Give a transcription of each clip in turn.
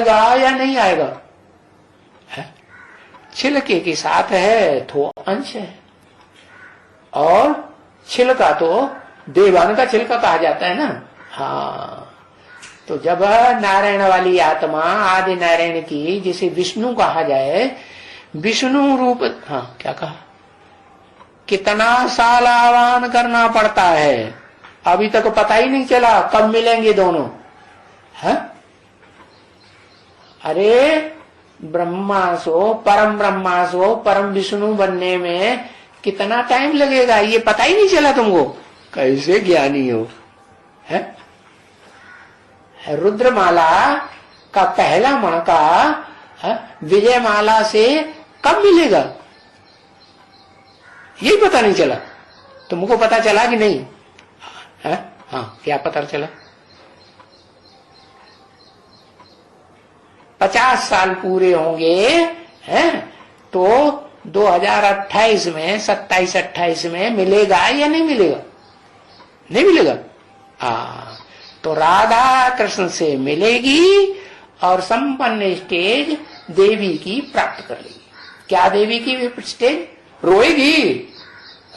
आएगा या नहीं आएगा? है? छिलके के साथ है तो अंश है, और छिलका तो देवान का छिलका कहा जाता है ना। हाँ, तो जब नारायण वाली आत्मा आदि नारायण की जिसे विष्णु कहा जाए, विष्णु रूप, हाँ क्या कहा, कितना साल आह्वान करना पड़ता है, अभी तक पता ही नहीं चला कब मिलेंगे दोनों। है? अरे ब्रह्मासो परम विष्णु बनने में कितना टाइम लगेगा, ये पता ही नहीं चला तुमको, कैसे ज्ञानी हो। है? रुद्रमाला का पहला मणका विजय माला से कब मिलेगा, यही पता नहीं चला। तुमको पता चला कि नहीं? है? हाँ, क्या पता चला? 50 साल पूरे होंगे, हैं? तो 2028 में 27-28 में मिलेगा या नहीं मिलेगा? नहीं मिलेगा। तो राधा कृष्ण से मिलेगी और संपन्न स्टेज देवी की प्राप्त कर लेगी। क्या देवी की स्टेज? रोएगी?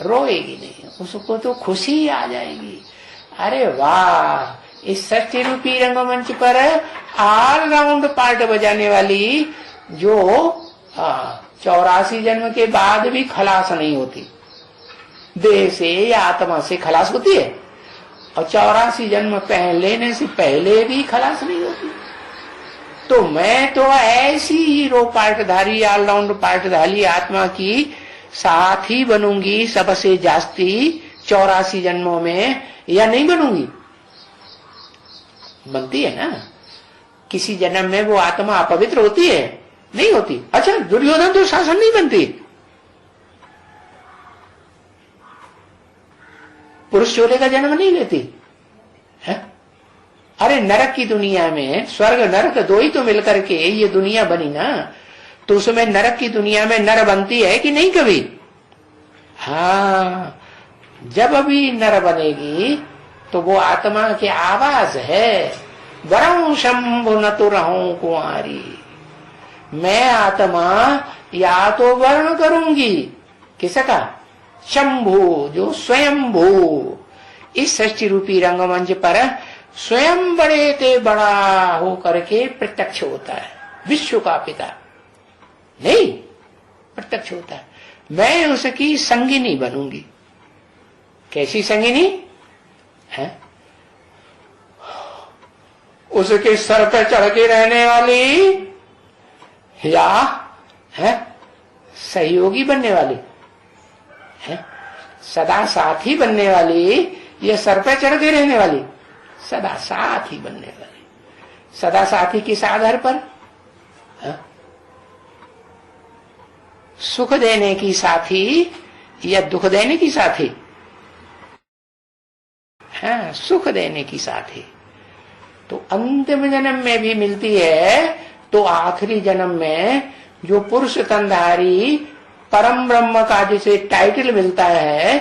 रोएगी नहीं, उसको तो खुशी आ जाएगी। अरे वाह, इस षष्ठी रूपी रंगमंच पर ऑल राउंड पार्ट बजाने वाली जो 84 जन्म के बाद भी खलास नहीं होती, देह से या आत्मा से खलास होती है, और 84 जन्म लेने से पहले भी खलास नहीं होती। तो मैं तो ऐसी हीरो पार्टधारी, ऑलराउंड पार्टधारी आत्मा की साथी बनूंगी सबसे जास्ती 84 जन्मों में, या नहीं बनूंगी? बनती है ना। किसी जन्म में वो आत्मा अपवित्र होती है? नहीं होती। अच्छा, दुर्योधन तो शासन नहीं बनती, पुरुष चोले का जन्म नहीं लेती है? अरे नरक की दुनिया में, स्वर्ग नरक दो ही तो मिलकर के ये दुनिया बनी ना, तो उसमें नरक की दुनिया में नर बनती है कि नहीं कभी? हाँ, जब अभी नर बनेगी तो वो आत्मा की आवाज है, वरं शंभु न तो रहूं कुंवारी। मैं आत्मा या तो वर्ण करूंगी, किसका? शंभु, जो स्वयंभू इस षष्ठी रूपी रंगमंच पर स्वयं बड़े ते बड़ा हो करके प्रत्यक्ष होता है, विश्व का पिता नहीं प्रत्यक्ष होता है। मैं उसकी संगिनी बनूंगी। कैसी संगिनी है? उसके सर पर चढ़ के रहने वाली, या है सहयोगी बनने वाली है? सदा साथी बनने वाली, या सर पे चढ़ के रहने वाली? सदा साथी बनने वाली। सदा साथी किस आधार पर? है? सुख देने की साथी या दुख देने की साथी? है, सुख देने की साथी। तो अंतिम जन्म में भी मिलती है, तो आखिरी जन्म में जो पुरुष तंधारी परम ब्रह्म का जिसे टाइटल मिलता है,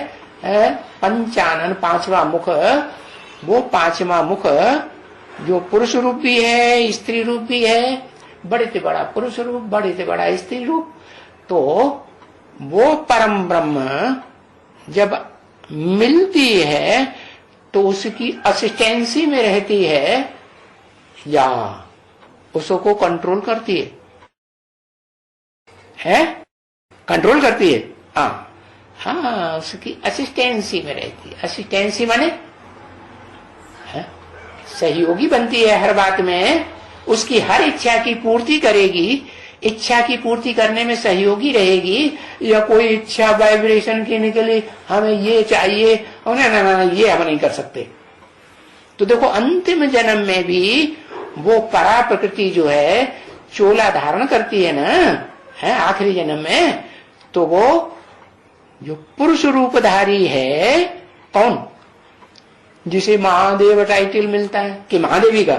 पंचानन, 5वां मुख, वो 5वां मुख जो पुरुष रूप भी है, स्त्री रूप भी है, बड़े से बड़ा पुरुष रूप, बड़े से बड़ा स्त्री रूप, तो वो परम ब्रह्म जब मिलती है तो उसकी असिस्टेंसी में रहती है या उसको कंट्रोल करती है? कंट्रोल करती है। हाँ, उसकी असिस्टेंसी में रहती है। असिस्टेंसी माने सहयोगी बनती है हर बात में, उसकी हर इच्छा की पूर्ति करेगी, इच्छा की पूर्ति करने में सहयोगी रहेगी। या कोई इच्छा वाइब्रेशन की निकली, हमें ये चाहिए, ना ये हम नहीं कर सकते, तो देखो अंतिम जन्म में भी वो परा प्रकृति जो है चोला धारण करती है ना, है आखिरी जन्म में, तो वो जो पुरुष रूपधारी है, कौन? जिसे महादेव टाइटल मिलता है कि महादेवी का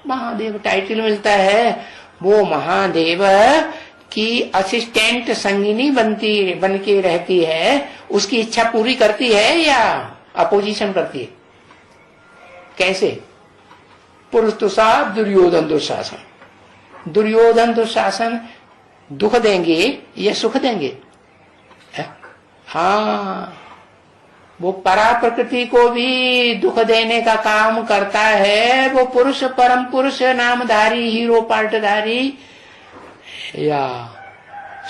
महादेव टाइटल मिलता है, वो महादेव की असिस्टेंट संगिनी बन के रहती है। उसकी इच्छा पूरी करती है या अपोजिशन करती है? कैसे? पुरुष तो साफ, दुर्योधन दुशासन। दुर्योधन दुशासन दुख देंगे या सुख देंगे? हाँ, वो परा प्रकृति को भी दुख देने का काम करता है। वो पुरुष परम पुरुष नामधारी हीरो पार्टधारी या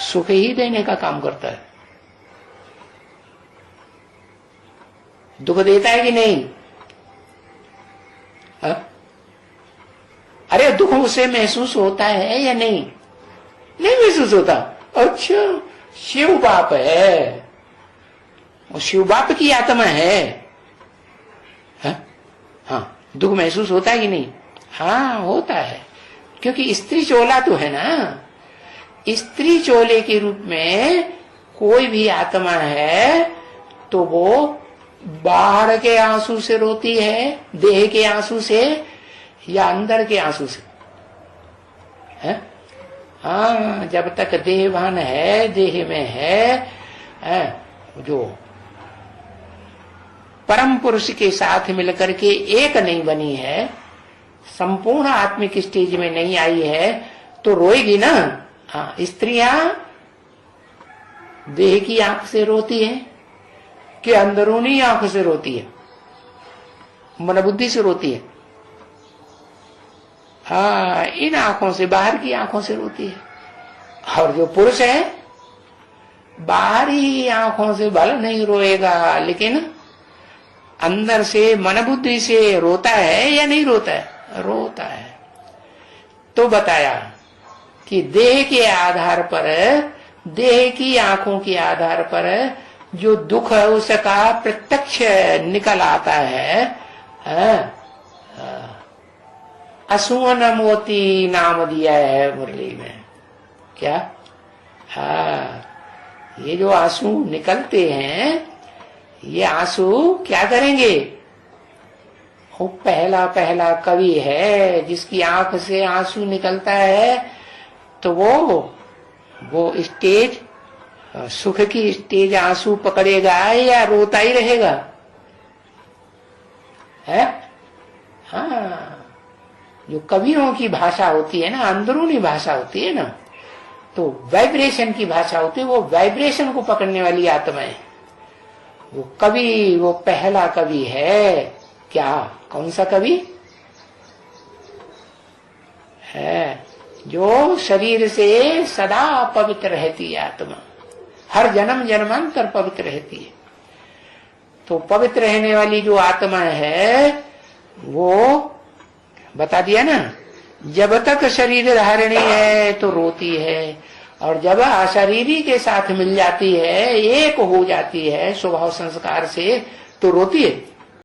सुख ही देने का काम करता है? दुख देता है कि नहीं? अरे दुख उसे महसूस होता है या नहीं? नहीं महसूस होता। अच्छा, शिव बाप है, वो शिव बाप की आत्मा है। हाँ, दुख महसूस होता है कि नहीं? हाँ होता है, क्योंकि स्त्री चोला तो है ना। स्त्री चोले के रूप में कोई भी आत्मा है तो वो बाहर के आंसू से रोती है, देह के आंसू से या अंदर के आंसू से? है? हाँ, जब तक देहवान है, देह में है, जो परम पुरुष के साथ मिलकर के एक नहीं बनी है, संपूर्ण आत्मिक स्टेज में नहीं आई है, तो रोएगी ना। हाँ, स्त्रियां देह की आंख से रोती है कि अंदरूनी आंख से रोती है? मन बुद्धि से रोती है। हाँ, इन आंखों से, बाहर की आंखों से रोती है। और जो पुरुष है बाहरी आंखों से भले नहीं रोएगा, लेकिन अंदर से मन बुद्धि से रोता है या नहीं रोता है? रोता है। तो बताया कि देह के आधार पर, देह की आंखों के आधार पर जो दुख है उसका प्रत्यक्ष निकल आता है। असुवन मोती नाम दिया है मुरली में। क्या? हाँ, ये जो आंसू निकलते हैं, ये आंसू क्या करेंगे? वो पहला पहला कवि है जिसकी आंख से आंसू निकलता है, तो वो स्टेज, सुख की स्टेज आंसू पकड़ेगा या रोता ही रहेगा? है? हाँ, जो कवियों की भाषा होती है ना, अंदरूनी भाषा होती है ना, तो वाइब्रेशन की भाषा होती है, वो वाइब्रेशन को पकड़ने वाली आत्मा है। वो कवि, वो पहला कवि है। क्या? कौन सा कवि है? जो शरीर से सदा पवित्र रहती है आत्मा, हर जन्म जन्मांतर पवित्र रहती है। तो पवित्र रहने वाली जो आत्मा है, वो बता दिया ना, जब तक शरीर धारणी है तो रोती है, और जब अशरीरी के साथ मिल जाती है, एक हो जाती है स्वभाव संस्कार से, तो रोती है।